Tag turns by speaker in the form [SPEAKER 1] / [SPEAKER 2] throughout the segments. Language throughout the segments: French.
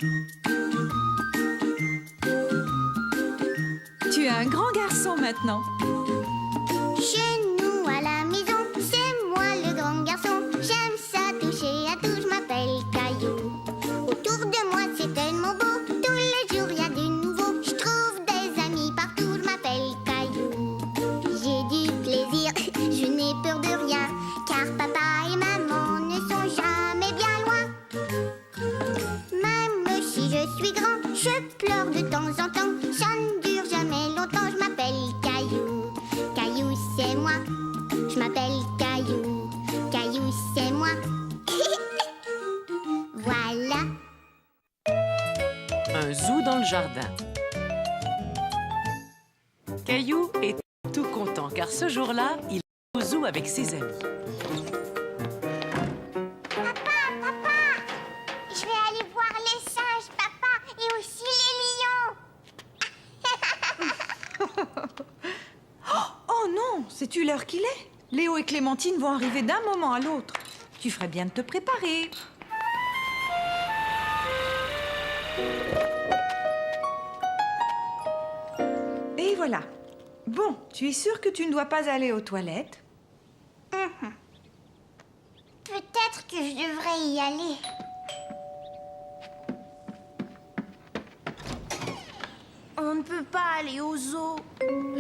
[SPEAKER 1] Tu es un grand garçon maintenant.
[SPEAKER 2] Chez nous à la maison, c'est moi le grand garçon. J'aime ça toucher à tout, je m'appelle Caillou. Autour de moi c'est tellement beau, tous les jours il y a du nouveau. Je trouve des amis partout, je m'appelle Caillou. J'ai du plaisir, je n'ai peur de rien, car papa et maman ne sont jamais bien loin. Même si je suis grand, je pleure de temps en temps. Ça ne dure jamais longtemps, je m'appelle Caillou. Caillou, c'est moi. Je m'appelle Caillou. Caillou, c'est moi. Voilà.
[SPEAKER 3] Un zoo dans le jardin. Caillou est tout content car ce jour-là, il est au zoo avec ses amis.
[SPEAKER 2] Je vais aller voir les singes, papa, et aussi les lions.
[SPEAKER 1] Oh non, sais-tu l'heure qu'il est? Léo et Clémentine vont arriver d'un moment à l'autre. Tu ferais bien de te préparer. Et voilà. Bon, tu es sûre que tu ne dois pas aller aux toilettes?
[SPEAKER 2] Peut-être que je devrais y aller. On ne peut pas aller au zoo.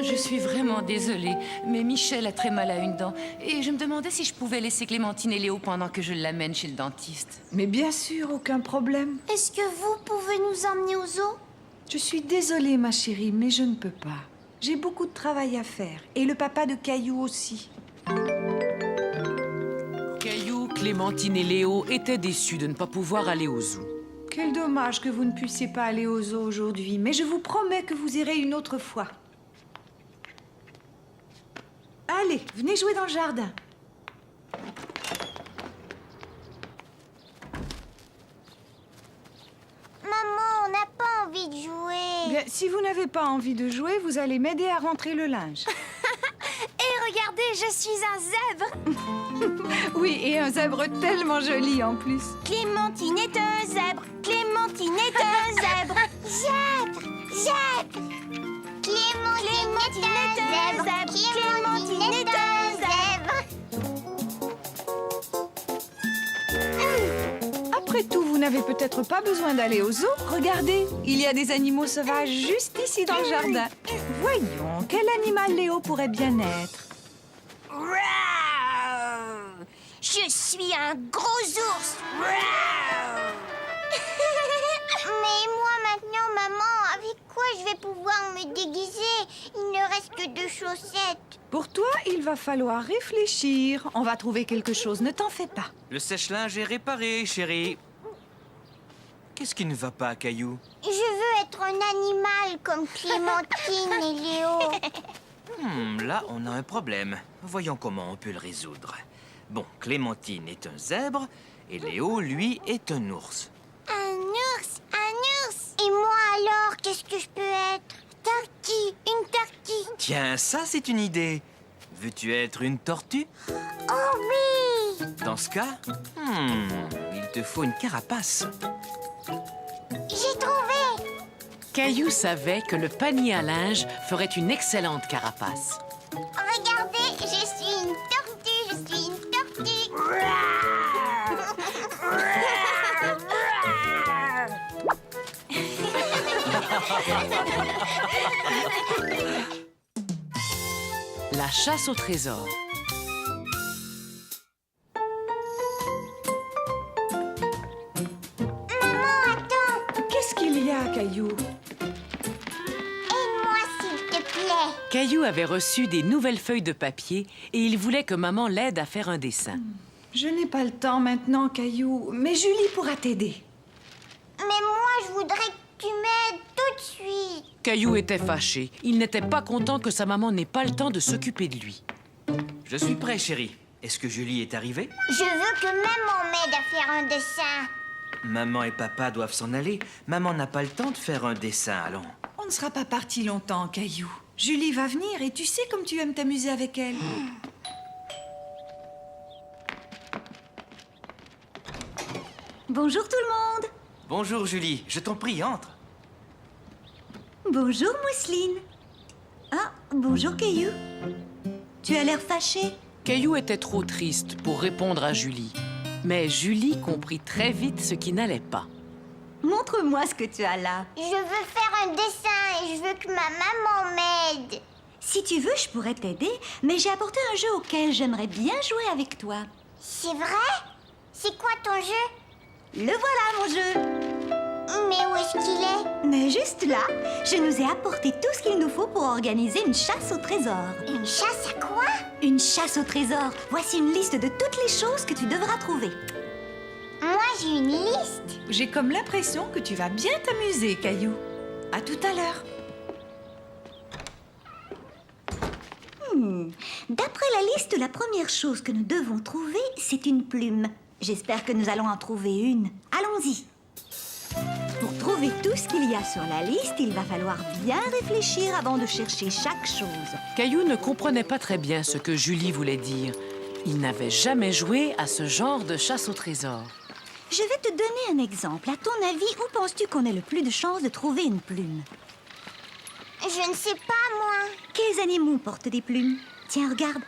[SPEAKER 4] Je suis vraiment désolée, mais Michel a très mal à une dent. Et je me demandais si je pouvais laisser Clémentine et Léo pendant que je l'amène chez le dentiste.
[SPEAKER 1] Mais bien sûr, aucun problème.
[SPEAKER 2] Est-ce que vous pouvez nous emmener au zoo?
[SPEAKER 1] Je suis désolée, ma chérie, mais je ne peux pas. J'ai beaucoup de travail à faire. Et le papa de Caillou aussi.
[SPEAKER 3] Caillou, Clémentine et Léo étaient déçus de ne pas pouvoir aller au zoo.
[SPEAKER 1] Quel dommage que vous ne puissiez pas aller au zoo aujourd'hui. Mais je vous promets que vous irez une autre fois. Allez, venez jouer dans le jardin.
[SPEAKER 2] Maman, on n'a pas envie de jouer.
[SPEAKER 1] Bien, si vous n'avez pas envie de jouer, vous allez m'aider à rentrer le linge.
[SPEAKER 2] Et regardez, je suis un zèbre.
[SPEAKER 1] Oui, et un zèbre tellement joli en plus.
[SPEAKER 2] Clémentine est un zèbre. Clémentine est un zèbre. Zèbre, zèbre. Clémentine est un zèbre. Clémentine est un zèbre.
[SPEAKER 1] Après tout, vous n'avez peut-être pas besoin d'aller au zoo. Regardez, il y a des animaux sauvages juste ici dans le jardin. Voyons, quel animal Léo pourrait bien être?
[SPEAKER 2] Je suis un gros ours. Mais moi maintenant, maman, avec quoi je vais pouvoir me déguiser? Il ne reste que 2 chaussettes.
[SPEAKER 1] Pour toi, il va falloir réfléchir. On va trouver quelque chose, ne t'en fais pas.
[SPEAKER 5] Le sèche-linge est réparé, chérie. Qu'est-ce qui ne va pas, Caillou?
[SPEAKER 2] Je veux être un animal comme Clémentine et Léo.
[SPEAKER 5] Là, on a un problème. Voyons comment on peut le résoudre. Bon, Clémentine est un zèbre et Léo, lui, est un ours.
[SPEAKER 2] Un ours, un ours. Et moi alors, qu'est-ce que je peux être? Tortue, une tortue.
[SPEAKER 5] Tiens, ça, c'est une idée. Veux-tu être une tortue?
[SPEAKER 2] Oh oui!
[SPEAKER 5] Dans ce cas, il te faut une carapace.
[SPEAKER 2] J'ai trouvé!
[SPEAKER 3] Caillou savait que le panier à linge ferait une excellente carapace.
[SPEAKER 2] Regardez, je suis une tortue, je suis une tortue.
[SPEAKER 3] La chasse au trésor.
[SPEAKER 2] Maman, attends!
[SPEAKER 1] Qu'est-ce qu'il y a, Caillou?
[SPEAKER 2] Aide-moi, s'il te plaît.
[SPEAKER 3] Caillou avait reçu des nouvelles feuilles de papier et il voulait que maman l'aide à faire un dessin.
[SPEAKER 1] Je n'ai pas le temps maintenant, Caillou, mais Julie pourra t'aider.
[SPEAKER 2] Mais moi, je voudrais que tu m'aides tout de suite.
[SPEAKER 3] Caillou était fâché. Il n'était pas content que sa maman n'ait pas le temps de s'occuper de lui.
[SPEAKER 5] Je suis prêt, chérie. Est-ce que Julie est arrivée?
[SPEAKER 2] Je veux que maman m'aide à faire un dessin.
[SPEAKER 5] Maman et papa doivent s'en aller. Maman n'a pas le temps de faire un dessin, allons.
[SPEAKER 1] On ne sera pas parti longtemps, Caillou. Julie va venir et tu sais comme tu aimes t'amuser avec elle.
[SPEAKER 6] Bonjour tout le monde!
[SPEAKER 5] Bonjour Julie, je t'en prie, entre.
[SPEAKER 6] Bonjour Mousseline. Ah, bonjour Caillou. Tu as l'air fâché.
[SPEAKER 3] Caillou était trop triste pour répondre à Julie. Mais Julie comprit très vite ce qui n'allait pas.
[SPEAKER 6] Montre-moi ce que tu as là.
[SPEAKER 2] Je veux faire un dessin et je veux que ma maman m'aide.
[SPEAKER 6] Si tu veux, je pourrais t'aider, mais j'ai apporté un jeu auquel j'aimerais bien jouer avec toi.
[SPEAKER 2] C'est vrai? C'est quoi ton jeu?
[SPEAKER 6] Le voilà, mon jeu.
[SPEAKER 2] Mais où est-ce qu'il est?
[SPEAKER 6] Mais juste là, je nous ai apporté tout ce qu'il nous faut pour organiser une chasse au trésor.
[SPEAKER 2] Une chasse à quoi?
[SPEAKER 6] Une chasse au trésor. Voici une liste de toutes les choses que tu devras trouver.
[SPEAKER 2] Moi, j'ai une liste.
[SPEAKER 1] J'ai comme l'impression que tu vas bien t'amuser, Caillou. À tout à l'heure.
[SPEAKER 6] D'après la liste, la première chose que nous devons trouver, c'est une plume. J'espère que nous allons en trouver une. Allons-y. Pour trouver tout ce qu'il y a sur la liste, il va falloir bien réfléchir avant de chercher chaque chose.
[SPEAKER 3] Caillou ne comprenait pas très bien ce que Julie voulait dire. Il n'avait jamais joué à ce genre de chasse au trésor.
[SPEAKER 6] Je vais te donner un exemple. À ton avis, où penses-tu qu'on ait le plus de chances de trouver une plume?
[SPEAKER 2] Je ne sais pas, moi.
[SPEAKER 6] Quels animaux portent des plumes? Tiens, regarde.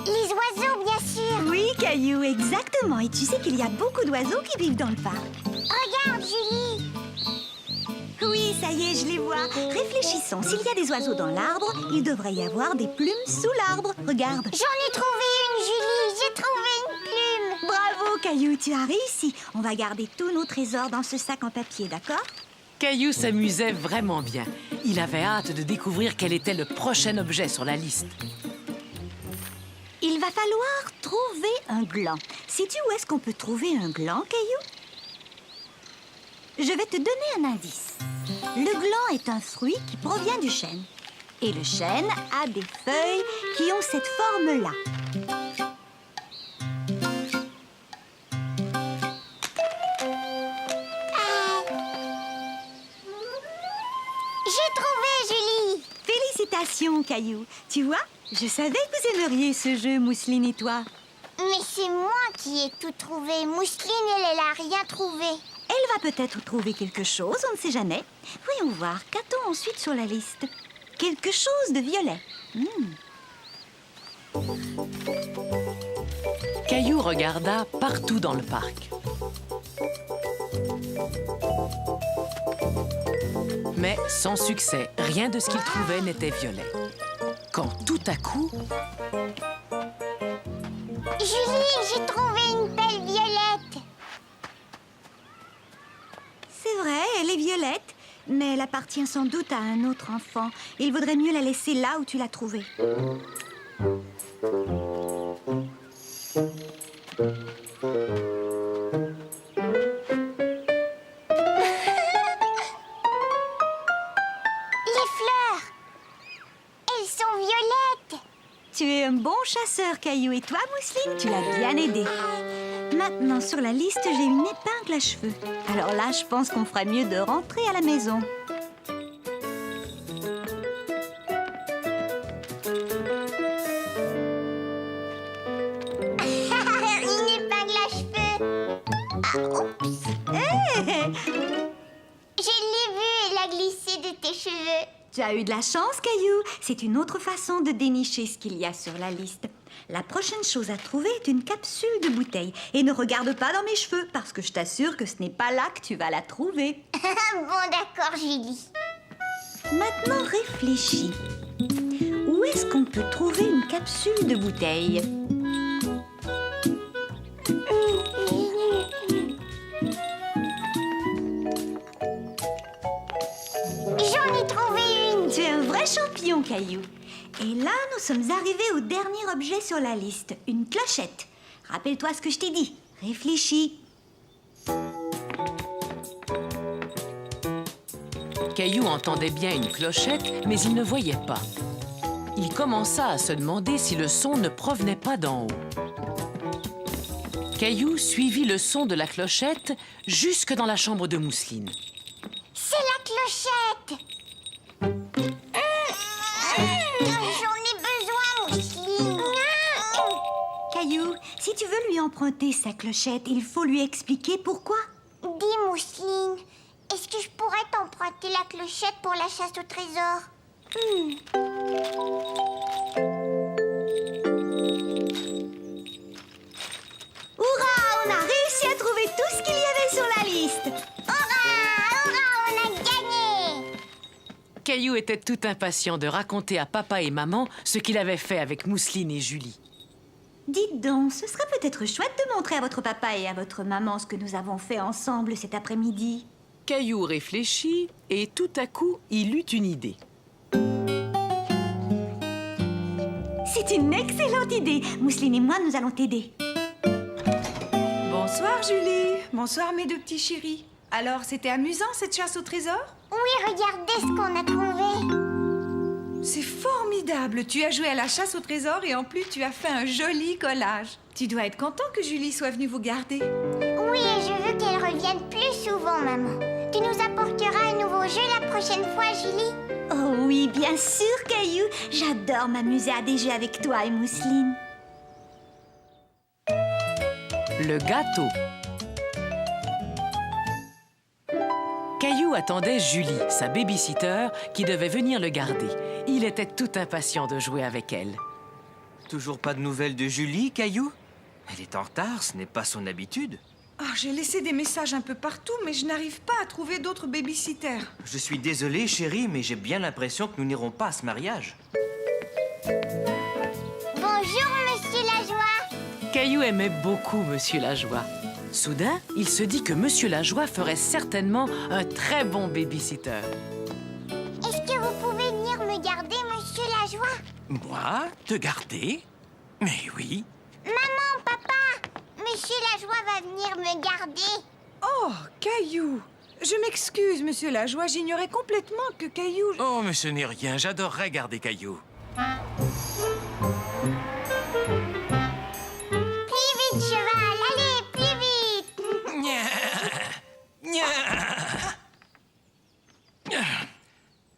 [SPEAKER 2] Les oiseaux, bien sûr.
[SPEAKER 6] Oui, Caillou, exactement. Et tu sais qu'il y a beaucoup d'oiseaux qui vivent dans le parc.
[SPEAKER 2] Regarde, Julie.
[SPEAKER 6] Oui, ça y est, je les vois. Réfléchissons. S'il y a des oiseaux dans l'arbre, il devrait y avoir des plumes sous l'arbre. Regarde.
[SPEAKER 2] J'en ai trouvé une, Julie. J'ai trouvé une plume.
[SPEAKER 6] Bravo, Caillou, tu as réussi. On va garder tous nos trésors dans ce sac en papier, d'accord?
[SPEAKER 3] Caillou s'amusait vraiment bien. Il avait hâte de découvrir quel était le prochain objet sur la liste.
[SPEAKER 6] Il va falloir trouver un gland. Sais-tu où est-ce qu'on peut trouver un gland, Caillou? Je vais te donner un indice. Le gland est un fruit qui provient du chêne. Et le chêne a des feuilles qui ont cette forme-là.
[SPEAKER 2] J'ai trouvé, Julie.
[SPEAKER 6] Félicitations, Caillou. Tu vois, je savais que vous aimeriez ce jeu, Mousseline et toi.
[SPEAKER 2] Mais c'est moi qui ai tout trouvé. Mousseline, elle a rien trouvé.
[SPEAKER 6] Elle va peut-être trouver quelque chose, on ne sait jamais. Voyons voir, qu'a-t-on ensuite sur la liste? Quelque chose de violet.
[SPEAKER 3] Caillou regarda partout dans le parc. Mais sans succès, rien de ce qu'il trouvait n'était violet. Quand tout à coup,
[SPEAKER 2] Julie, j'ai trouvé une belle violette.
[SPEAKER 6] C'est vrai, elle est violette, mais elle appartient sans doute à un autre enfant. Il vaudrait mieux la laisser là où tu l'as trouvée.
[SPEAKER 2] Les fleurs. Elles sont violettes.
[SPEAKER 6] Tu es un bon chasseur, Caillou, et toi, Mousseline, tu l'as bien aidé. Maintenant, sur la liste, j'ai une épingle à cheveux. Alors là, je pense qu'on fera mieux de rentrer à la maison.
[SPEAKER 2] Une épingle à cheveux. Ah, oups. Je l'ai vue, elle a glissé de tes cheveux.
[SPEAKER 6] Tu as eu de la chance, Caillou. C'est une autre façon de dénicher ce qu'il y a sur la liste. La prochaine chose à trouver est une capsule de bouteille. Et ne regarde pas dans mes cheveux, parce que je t'assure que ce n'est pas là que tu vas la trouver.
[SPEAKER 2] Bon, d'accord, Julie.
[SPEAKER 6] Maintenant, réfléchis. Où est-ce qu'on peut trouver une capsule de bouteille?
[SPEAKER 2] J'en ai trouvé une.
[SPEAKER 6] Tu es un vrai champion, Caillou. Et là, nous sommes arrivés au dernier objet sur la liste, une clochette. Rappelle-toi ce que je t'ai dit. Réfléchis.
[SPEAKER 3] Caillou entendait bien une clochette, mais il ne voyait pas. Il commença à se demander si le son ne provenait pas d'en haut. Caillou suivit le son de la clochette jusque dans la chambre de Mousseline.
[SPEAKER 2] C'est la clochette. J'en ai besoin, Mousseline.
[SPEAKER 6] Caillou, si tu veux lui emprunter sa clochette, il faut lui expliquer pourquoi.
[SPEAKER 2] Dis, Mousseline, est-ce que je pourrais t'emprunter la clochette pour la chasse au trésor?
[SPEAKER 6] Hurrah, on a réussi à trouver tout ce qu'il y avait sur la liste.
[SPEAKER 2] Hurrah! Hurrah, on a gagné!
[SPEAKER 3] Caillou était tout impatient de raconter à papa et maman ce qu'il avait fait avec Mousseline et Julie.
[SPEAKER 6] Dites donc, ce serait peut-être chouette de montrer à votre papa et à votre maman ce que nous avons fait ensemble cet après-midi.
[SPEAKER 3] Caillou réfléchit et tout à coup, il eut une idée.
[SPEAKER 6] C'est une excellente idée. Mousseline et moi, nous allons t'aider.
[SPEAKER 1] Bonsoir, Julie. Bonsoir, mes deux petits chéris. Alors, c'était amusant, cette chasse au trésor?
[SPEAKER 2] Oui, regardez ce qu'on a trouvé.
[SPEAKER 1] C'est formidable. Tu as joué à la chasse au trésor et en plus, tu as fait un joli collage. Tu dois être content que Julie soit venue vous garder.
[SPEAKER 2] Oui, et je veux qu'elle revienne plus souvent, maman. Tu nous apporteras un nouveau jeu la prochaine fois, Julie?
[SPEAKER 6] Oh oui, bien sûr, Caillou. J'adore m'amuser à des jeux avec toi et Mousseline.
[SPEAKER 3] Le gâteau. Caillou attendait Julie, sa baby-sitter, qui devait venir le garder. Il était tout impatient de jouer avec elle.
[SPEAKER 5] Toujours pas de nouvelles de Julie, Caillou? Elle est en retard, ce n'est pas son habitude.
[SPEAKER 1] Ah, j'ai laissé des messages un peu partout, mais je n'arrive pas à trouver d'autres babysitters.
[SPEAKER 5] Je suis désolé, chérie, mais j'ai bien l'impression que nous n'irons pas à ce mariage.
[SPEAKER 2] Bonjour, Monsieur Lajoie.
[SPEAKER 3] Caillou aimait beaucoup Monsieur Lajoie. Soudain, il se dit que Monsieur Lajoie ferait certainement un très bon baby-sitter.
[SPEAKER 2] Est-ce que vous pouvez venir me garder, Monsieur Lajoie?
[SPEAKER 7] Moi? Te garder? Mais oui.
[SPEAKER 2] Maman, papa, Monsieur Lajoie va venir me garder.
[SPEAKER 1] Oh, Caillou. Je m'excuse, Monsieur Lajoie, j'ignorais complètement que Caillou...
[SPEAKER 7] Oh, mais ce n'est rien, j'adorerais garder Caillou.
[SPEAKER 2] Plus vite, cheval, allez, plus vite.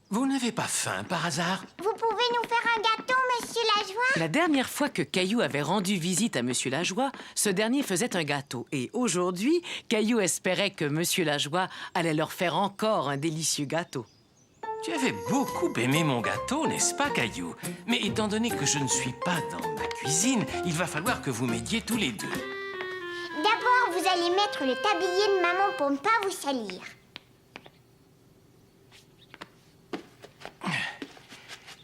[SPEAKER 7] Vous n'avez pas faim, par hasard?
[SPEAKER 2] Vous pouvez nous faire un gâteau, Monsieur Lajoie?
[SPEAKER 3] La dernière fois que Caillou avait rendu visite à Monsieur Lajoie, ce dernier faisait un gâteau. Et aujourd'hui, Caillou espérait que Monsieur Lajoie allait leur faire encore un délicieux gâteau.
[SPEAKER 7] Tu avais beaucoup aimé mon gâteau, n'est-ce pas, Caillou? Mais étant donné que je ne suis pas dans ma cuisine, il va falloir que vous m'aidiez tous les deux.
[SPEAKER 2] D'abord, vous allez mettre le tablier de maman pour ne pas vous salir.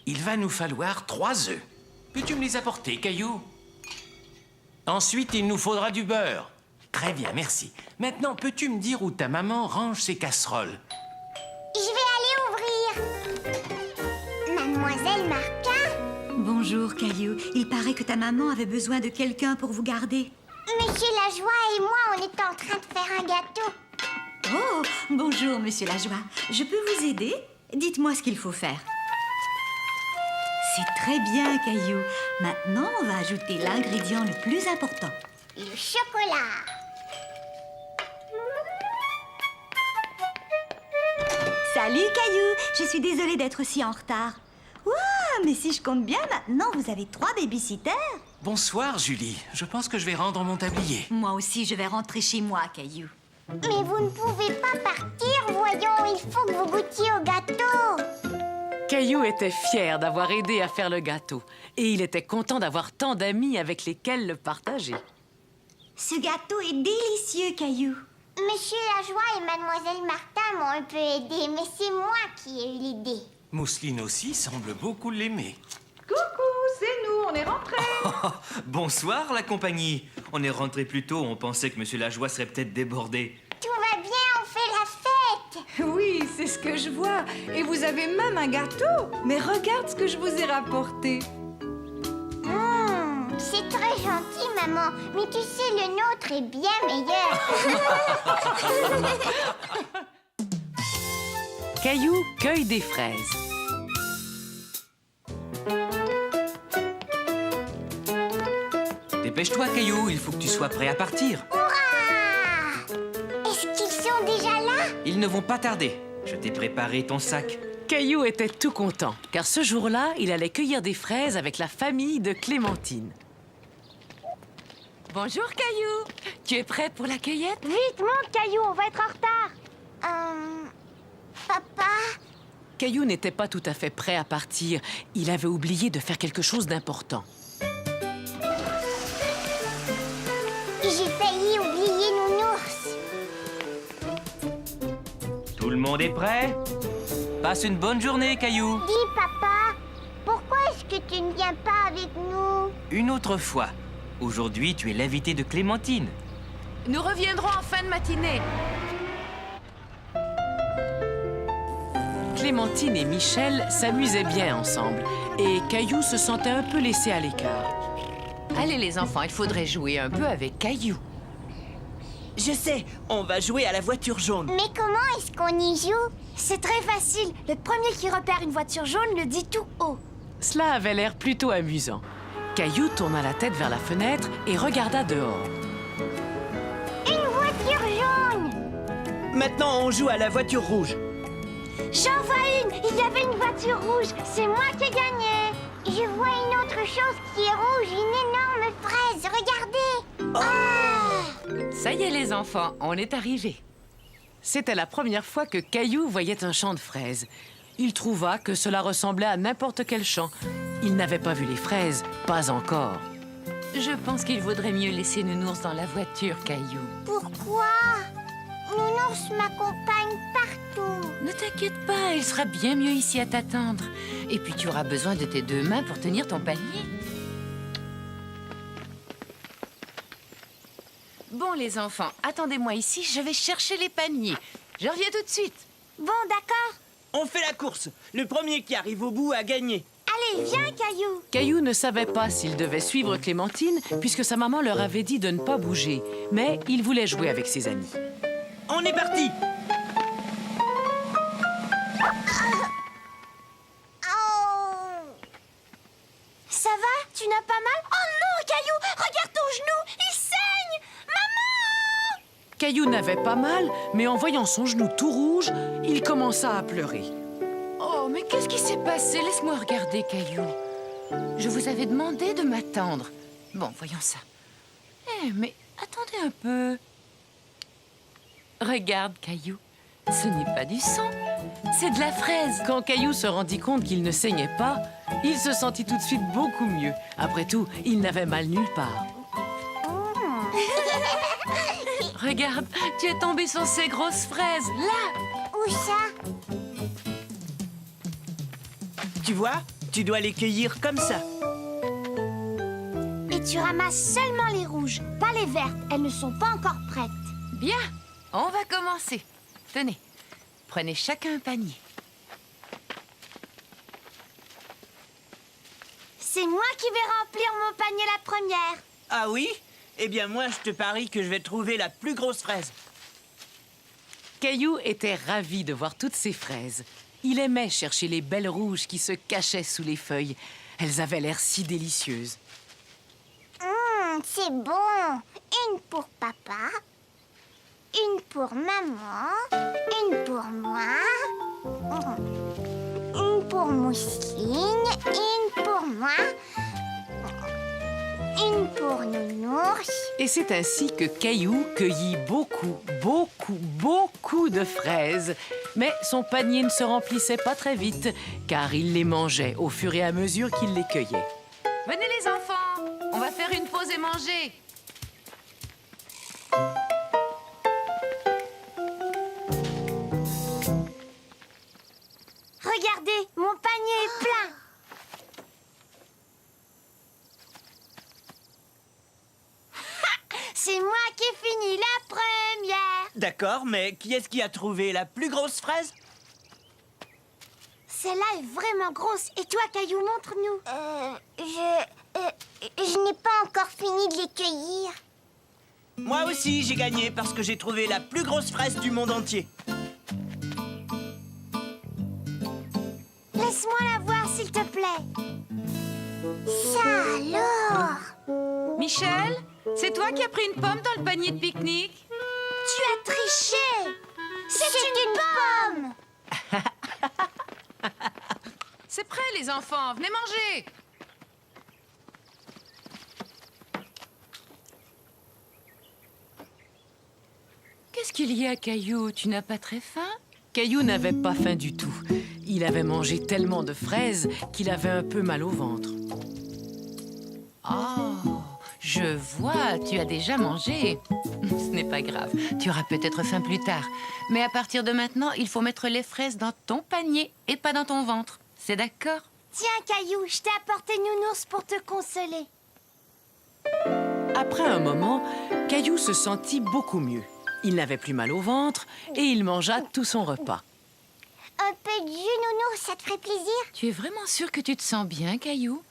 [SPEAKER 7] Il va nous falloir 3 œufs. Peux-tu me les apporter, Caillou? Ensuite, il nous faudra du beurre. Très bien, merci. Maintenant, peux-tu me dire où ta maman range ses casseroles?
[SPEAKER 2] Je vais aller ouvrir. Mademoiselle Martin?
[SPEAKER 6] Bonjour, Caillou. Il paraît que ta maman avait besoin de quelqu'un pour vous garder.
[SPEAKER 2] Monsieur Lajoie et moi, on est en train de faire un gâteau.
[SPEAKER 6] Oh, bonjour, Monsieur Lajoie. Je peux vous aider? Dites-moi ce qu'il faut faire. C'est très bien, Caillou. Maintenant, on va ajouter l'ingrédient le plus important.
[SPEAKER 2] Le chocolat.
[SPEAKER 6] Salut, Caillou. Je suis désolée d'être si en retard. Ouah, mais si je compte bien, maintenant, vous avez 3 babysitters.
[SPEAKER 7] Bonsoir, Julie. Je pense que je vais rendre mon tablier.
[SPEAKER 6] Moi aussi, je vais rentrer chez moi, Caillou.
[SPEAKER 2] Mais vous ne pouvez pas partir, voyons. Il faut que vous goûtiez au gâteau.
[SPEAKER 3] Caillou était fier d'avoir aidé à faire le gâteau. Et il était content d'avoir tant d'amis avec lesquels le partager.
[SPEAKER 6] Ce gâteau est délicieux, Caillou.
[SPEAKER 2] Monsieur Lajoie et Mademoiselle Martin m'ont un peu aidé, mais c'est moi qui ai eu l'idée.
[SPEAKER 7] Mousseline aussi semble beaucoup l'aimer.
[SPEAKER 1] Coucou, c'est nous, on est rentrés.
[SPEAKER 5] Bonsoir, la compagnie. On est rentré plus tôt, on pensait que Monsieur Lajoie serait peut-être débordé.
[SPEAKER 2] Tout va bien, on fait la fête.
[SPEAKER 1] Oui, c'est ce que je vois. Et vous avez même un gâteau. Mais regarde ce que je vous ai rapporté.
[SPEAKER 2] C'est très gentil, maman. Mais tu sais, le nôtre est bien meilleur.
[SPEAKER 3] Caillou cueille des fraises.
[SPEAKER 5] Dépêche-toi, Caillou, il faut que tu sois prêt à partir.
[SPEAKER 2] Hurrah! Est-ce qu'ils sont déjà là?
[SPEAKER 5] Ils ne vont pas tarder. Je t'ai préparé ton sac.
[SPEAKER 3] Caillou était tout content, car ce jour-là, il allait cueillir des fraises avec la famille de Clémentine.
[SPEAKER 4] Bonjour, Caillou. Tu es prêt pour la cueillette?
[SPEAKER 2] Vite, monte, Caillou, on va être en retard. Papa?
[SPEAKER 3] Caillou n'était pas tout à fait prêt à partir. Il avait oublié de faire quelque chose d'important.
[SPEAKER 2] J'ai failli oublier Nounours.
[SPEAKER 5] Tout le monde est prêt? Passe une bonne journée, Caillou.
[SPEAKER 2] Dis, papa, pourquoi est-ce que tu ne viens pas avec nous?
[SPEAKER 5] Une autre fois. Aujourd'hui, tu es l'invité de Clémentine.
[SPEAKER 4] Nous reviendrons en fin de matinée.
[SPEAKER 3] Clémentine et Michel s'amusaient bien ensemble et Caillou se sentait un peu laissé à l'écart.
[SPEAKER 4] Allez, les enfants, il faudrait jouer un peu avec Caillou.
[SPEAKER 8] Je sais, on va jouer à la voiture jaune.
[SPEAKER 2] Mais comment est-ce qu'on y joue?
[SPEAKER 9] C'est très facile. Le premier qui repère une voiture jaune le dit tout haut.
[SPEAKER 3] Cela avait l'air plutôt amusant. Caillou tourna la tête vers la fenêtre et regarda dehors.
[SPEAKER 2] Une voiture jaune!
[SPEAKER 8] Maintenant, on joue à la voiture rouge.
[SPEAKER 9] J'en vois une. Il y avait une voiture rouge.
[SPEAKER 2] C'est moi qui ai gagné! Je vois une autre chose qui est rouge, une énorme fraise. Regardez!
[SPEAKER 4] Ça y est, les enfants, on est arrivés.
[SPEAKER 3] C'était la première fois que Caillou voyait un champ de fraises. Il trouva que cela ressemblait à n'importe quel champ. Il n'avait pas vu les fraises, pas encore.
[SPEAKER 4] Je pense qu'il vaudrait mieux laisser Nounours dans la voiture, Caillou.
[SPEAKER 2] Pourquoi? Nounours m'accompagne partout.
[SPEAKER 4] Ne t'inquiète pas, il sera bien mieux ici à t'attendre. Et puis tu auras besoin de tes deux mains pour tenir ton panier. Bon, les enfants, attendez-moi ici, je vais chercher les paniers. Je reviens tout de suite.
[SPEAKER 9] Bon, d'accord.
[SPEAKER 8] On fait la course. Le premier qui arrive au bout a gagné.
[SPEAKER 9] Allez, viens, Caillou.
[SPEAKER 3] Caillou ne savait pas s'il devait suivre Clémentine puisque sa maman leur avait dit de ne pas bouger. Mais il voulait jouer avec ses amis.
[SPEAKER 8] On est parti.
[SPEAKER 9] Ça va? Tu n'as pas mal? Oh non, Caillou! Regarde ton genou! Il saigne! Maman!
[SPEAKER 3] Caillou n'avait pas mal, mais en voyant son genou tout rouge, il commença à pleurer.
[SPEAKER 4] Oh, mais qu'est-ce qui s'est passé? Laisse-moi regarder, Caillou. Je vous avais demandé de m'attendre. Bon, voyons ça. Mais attendez un peu. Regarde, Caillou. Ce n'est pas du sang, c'est de la fraise.
[SPEAKER 3] Quand Caillou se rendit compte qu'il ne saignait pas, il se sentit tout de suite beaucoup mieux. Après tout, il n'avait mal nulle part.
[SPEAKER 4] Regarde, tu es tombé sur ces grosses fraises, là.
[SPEAKER 2] Où ça?
[SPEAKER 8] Tu vois, tu dois les cueillir comme ça.
[SPEAKER 9] Et tu ramasses seulement les rouges, pas les vertes. Elles ne sont pas encore prêtes.
[SPEAKER 4] Bien, on va commencer. Tenez, prenez chacun un panier.
[SPEAKER 9] C'est moi qui vais remplir mon panier la première.
[SPEAKER 8] Ah oui? Eh bien, moi, je te parie que je vais trouver la plus grosse fraise.
[SPEAKER 3] Caillou était ravi de voir toutes ces fraises. Il aimait chercher les belles rouges qui se cachaient sous les feuilles. Elles avaient l'air si délicieuses.
[SPEAKER 2] C'est bon. Une pour papa, une pour maman, une pour moi, une pour Mousseline, une pour moi, une pour Nounours.
[SPEAKER 3] Et c'est ainsi que Caillou cueillit beaucoup de fraises. Mais son panier ne se remplissait pas très vite, car il les mangeait au fur et à mesure qu'il les cueillait.
[SPEAKER 4] Venez les enfants, on va faire une pause et manger.
[SPEAKER 9] Regardez, mon panier est plein. C'est moi qui ai fini la première.
[SPEAKER 8] D'accord, mais qui est-ce qui a trouvé la plus grosse fraise?
[SPEAKER 9] Celle-là est vraiment grosse. Et toi, Caillou, montre-nous.
[SPEAKER 2] Je n'ai pas encore fini de les cueillir.
[SPEAKER 8] Moi aussi, j'ai gagné parce que j'ai trouvé la plus grosse fraise du monde entier.
[SPEAKER 9] Laisse-moi la voir, s'il te plaît.
[SPEAKER 2] Ça alors?
[SPEAKER 4] Michel, c'est toi qui as pris une pomme dans le panier de pique-nique?
[SPEAKER 9] Tu as triché. C'est une pomme.
[SPEAKER 4] C'est prêt, les enfants, venez manger. Qu'est-ce qu'il y a, Caillou? Tu n'as pas très faim?
[SPEAKER 3] Caillou n'avait pas faim du tout. Il avait mangé tellement de fraises qu'il avait un peu mal au ventre.
[SPEAKER 4] Oh, je vois, tu as déjà mangé. Ce n'est pas grave, tu auras peut-être faim plus tard. Mais à partir de maintenant, il faut mettre les fraises dans ton panier et pas dans ton ventre. C'est d'accord?
[SPEAKER 9] Tiens, Caillou, je t'ai apporté Nounours pour te consoler.
[SPEAKER 3] Après un moment, Caillou se sentit beaucoup mieux. Il n'avait plus mal au ventre et il mangea tout son repas.
[SPEAKER 2] Un peu de jus, Nounours, ça te ferait plaisir?
[SPEAKER 4] Tu es vraiment sûr que tu te sens bien, Caillou?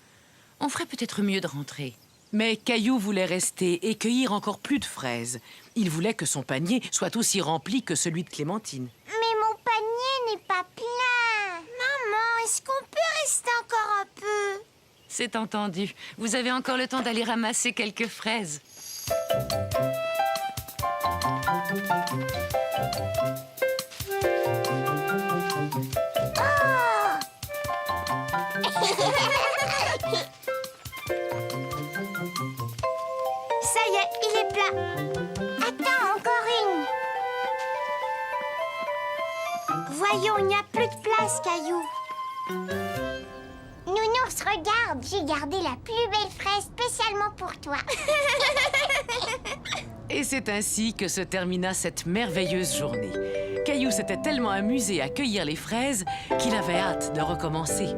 [SPEAKER 4] On ferait peut-être mieux de rentrer.
[SPEAKER 3] Mais Caillou voulait rester et cueillir encore plus de fraises. Il voulait que son panier soit aussi rempli que celui de Clémentine.
[SPEAKER 2] Mais mon panier n'est pas plein.
[SPEAKER 9] Maman, est-ce qu'on peut rester encore un peu?
[SPEAKER 4] C'est entendu. Vous avez encore le temps d'aller ramasser quelques fraises.
[SPEAKER 9] Ça y est, il est plein.
[SPEAKER 2] Attends, encore une.
[SPEAKER 9] Voyons, il n'y a plus de place, Caillou.
[SPEAKER 2] Nounours, regarde, j'ai gardé la plus belle fraise spécialement pour toi.
[SPEAKER 3] Et c'est ainsi que se termina cette merveilleuse journée. Caillou s'était tellement amusé à cueillir les fraises qu'il avait hâte de recommencer.